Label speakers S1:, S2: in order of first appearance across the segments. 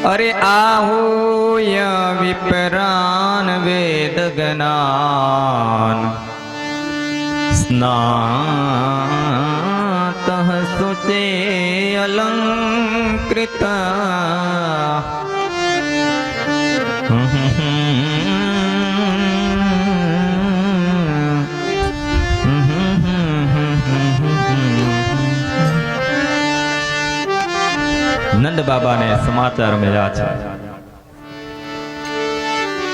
S1: अरे आहूय विप्रान वेद ज्ञान स्नातः शुचे अलंकृत नंद बाबा ने समाचार मिला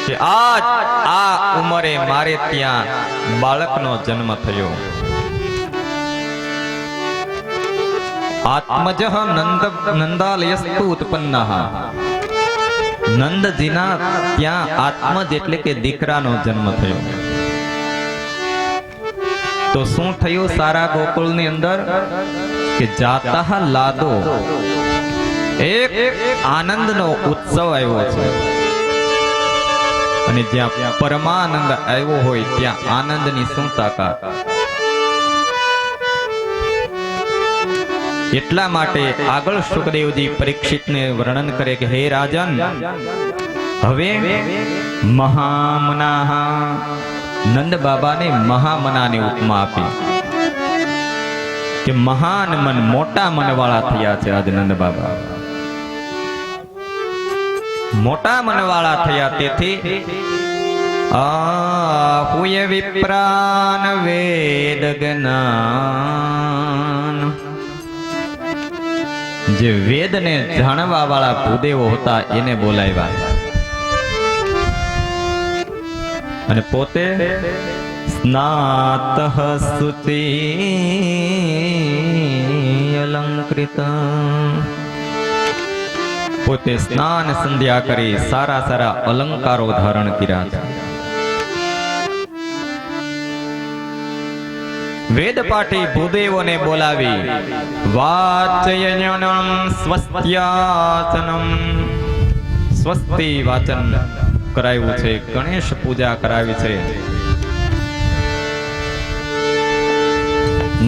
S1: कि आज आ उमरे मारे त्या बालकनो जन्म थयो। आत्मजः नंदालयस्तु उत्पन्नः। नंदजीना त्या आत्मज एटले के दीकरानो जन्म थयो। तो शुं थयो सारा गोकुळनी अंदर के जाता लादो एक आनंदनो उत्सव आव्यो छे અને જ્યાં પરમાનંદ આવ્યો હોય ત્યાં આનંદની શું તાકાત। એટલા માટે આગળ સુખદેવજી પરીક્ષિતને વર્ણન કરે કે હે રાજન, હવે મહામનાહ, નંદ બાબાને મહામનાની ઉપમા આપી કે મહાન મન, મોટા મન વાળા થયા છે આજ નંદ બાબા, मोटा मनवाला थया। तेथी आहूय विप्रान वेद ज्ञान, जे वेद ने जाणवा वाला भूदेवो होता एने बोलाव्या अने पोते स्नातः शुचि अलंकृत, पोते स्नान संध्या करी सारा सारा अलंकारो धारण कर्या छे। वेदपाठी भूदेवोने बोलावी वाचयनम स्वस्त्याचनम, स्वस्ति वाचन कराव्युं छे, गणेश पूजा करावी छे।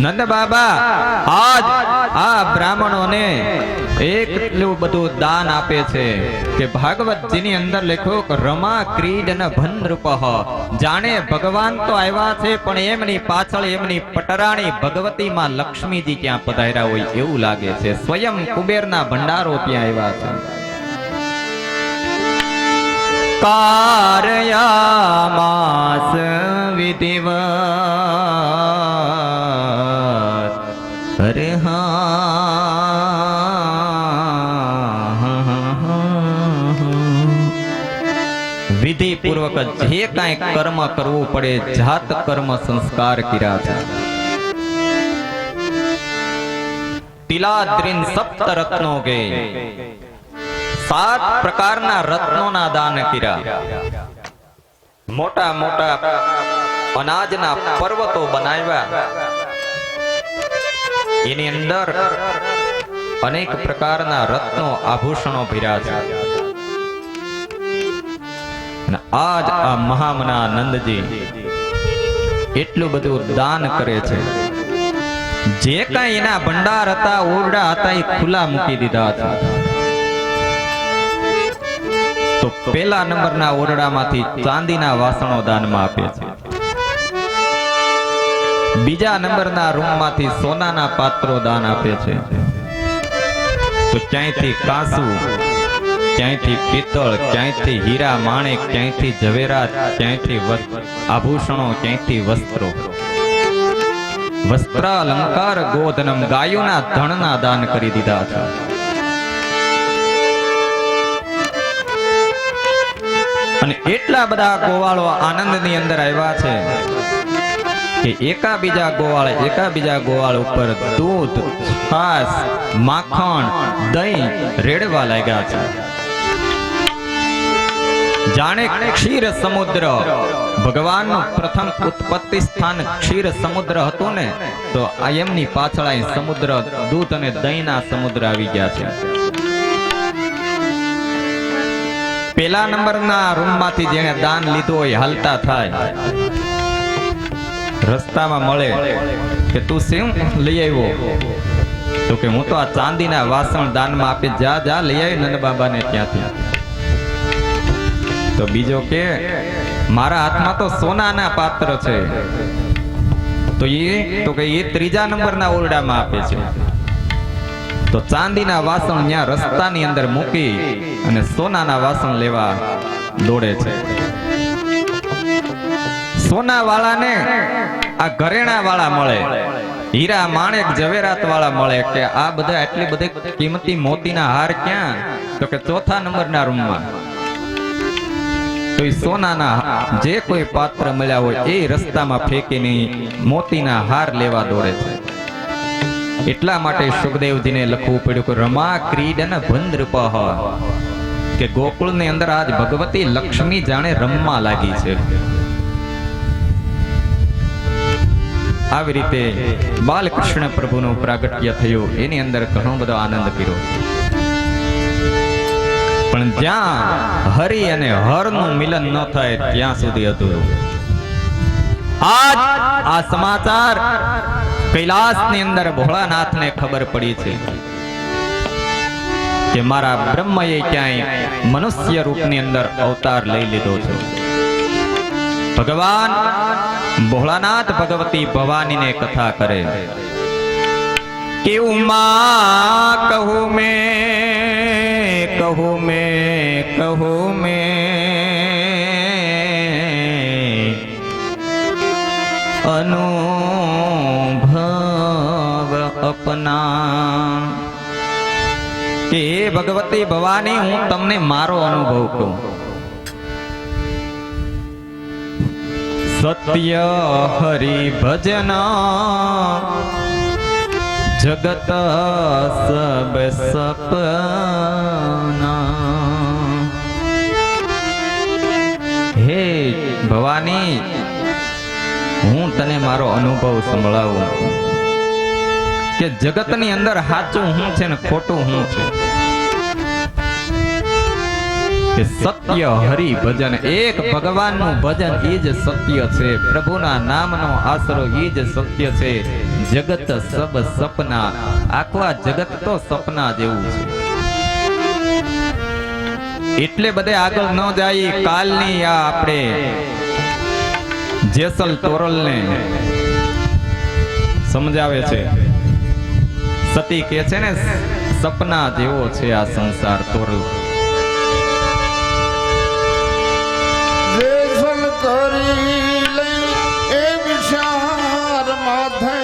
S1: नंद बाबा आज आ ब्राह्मणों ने એટલું બધું દાન આપે છે કે ભાગવતજીની અંદર લખ્યો કે રમા ક્રીડન ભનૃપઃ, જાણે ભગવાન તો આવ્યા છે પણ એમની પાછળ એમની પટરાણી ભગવતી માં લક્ષ્મીજી ત્યાં પધાર્યા હોય એવું લાગે છે। સ્વયં કુબેરના ભંડારો ત્યાં આવ્યા છે। કારયામાસ વિધિવત, અરે હા विधि पूर्वक जे काई कर्म करवू पड़े जात कर्म संस्कार कर्या छे। तिलाद्रिन सप्त रत्नों के 7 प्रकारना रत्नों दान कर्या। मोटा मोटा अनाजना पर्वतो बनाव्या, एनी अंदर अनेक प्रकारना रत्नो आभूषणों भर्या छे। आज आ महामना नंदजी એટલું બધું દાન કરે છે, જે કાંઈ એના ભંડાર હતા, ઓરડા હતા, એ ખુલ્લા મૂકી દીધા હતા। તો પહેલા નંબરના ઓરડામાંથી ચાંદીના વાસણો દાનમાં આપે છે, બીજા નંબરના રૂમમાંથી સોનાના પાત્રો દાન આપે છે, તો ક્યાંયથી કાંસુ, ક્યાંયથી પિત્તળ, ક્યાંયથી હીરા માણેક, ક્યાંયથી ઝવેરાત, ક્યાંયથી આભૂષણો, ક્યાંયથી વસ્ત્રો, વસ્ત્ર અલંકાર ગોધનમ, ગાયોના ધણના દાન કરી દીધા છે। અને એટલા બધા ગોવાળો આનંદની અંદર આવ્યા છે કે એકાબીજા ગોવાળ ઉપર દૂધ, છાશ, માખણ, દહીં રેડવા લાગ્યા છે। जाने क्षीर समुद्र भगवान प्रथम उत्पत्ति स्थान क्षीर समुद्र हतो ने तो आयमनी पाछळ समुद्र दूध अने दहीना समुद्र आवी गया छे। पहला नंबरना रूम मांथी जेने दान लीधो होय हालता थाय रस्तामां मळे के तू शुं लई आव्यो તો કે હું તો આ ચાંદીના વાસણ દાનમાં આપી, જા જા લઈ આવી નંદ બાબાને ત્યાંથી. તો બીજો કે મારા હાથમાં તો સોનાના પાત્ર છે. તો કે એ ત્રીજા નંબરના ઓરડામાં આપે છે. તો ચાંદીના વાસણ ત્યાં રસ્તાની અંદર મૂકી અને સોનાના વાસણ લેવા દોડે છે. સોના વાળાને આ ઘરેણા વાળા મળે, હીરા માણેક જવેરાત વાળા મળે, કે આ બધા એટલી બધી કિંમતી મોતીના હાર ક્યાં? તો કે ચોથા નંબરના રૂમમાં. તો એ સોનાના જે કોઈ પાત્ર મળ્યા હોય એ રસ્તામાં ફેંકીને મોતીના હાર લેવા દોડે છે. એટલા માટે સુખદેવજીને લખવું પડ્યું કે રમા ક્રીડન ભંદ્રપહ, કે ગોકુળની અંદર આજ ભગવતી લક્ષ્મી જાણે રમવા લાગી છે. આવી રીતે બાલકૃષ્ણ પ્રભુનું પ્રાગટ્ય થયું, એની અંદર ઘણો બધો આનંદ કર્યો. પણ જ્યાં હરિ અને હરનું મિલન ન થાય ત્યાં સુધી અધૂરું. આજ આ સમાચાર કૈલાસની અંદર ભોળાનાથને ખબર પડી છે કે મારા બ્રહ્મએ ક્યાંય મનુષ્ય રૂપની અંદર અવતાર લઈ લીધો છે. ભગવાન ભોળાનાથ ભગવતી ભવાનીને કથા કરે કે ઉમા કહું મેં કહું મેં કહું મેં અનુભવ અપના, કે ભગવતી ભવાની હું તમને મારો અનુભવ કહું. સત્ય હરિ ભજન જગત સબ સપના. હે ભવાની, હું તને મારો અનુભવ સંભળાવું કે જગતની અંદર સાચું હું છે ને ખોટું હું છે. કે સત્ય હરિ ભજન, એક ભગવાનનું ભજન એ જ સત્ય છે. પ્રભુના નામનો આશરો એ જ સત્ય છે. જગત સબ સપના, આખું આ જગત તો સપના જેવું છે. એટલે બધે આગળ ન જાય. કાલની આ આપણે જેસલ તોરલને સમજાવે છે. સતી કહે છે ને સપના જેવો છે આ સંસાર. તોરલ
S2: કરી લઈ એ વિચાર માથે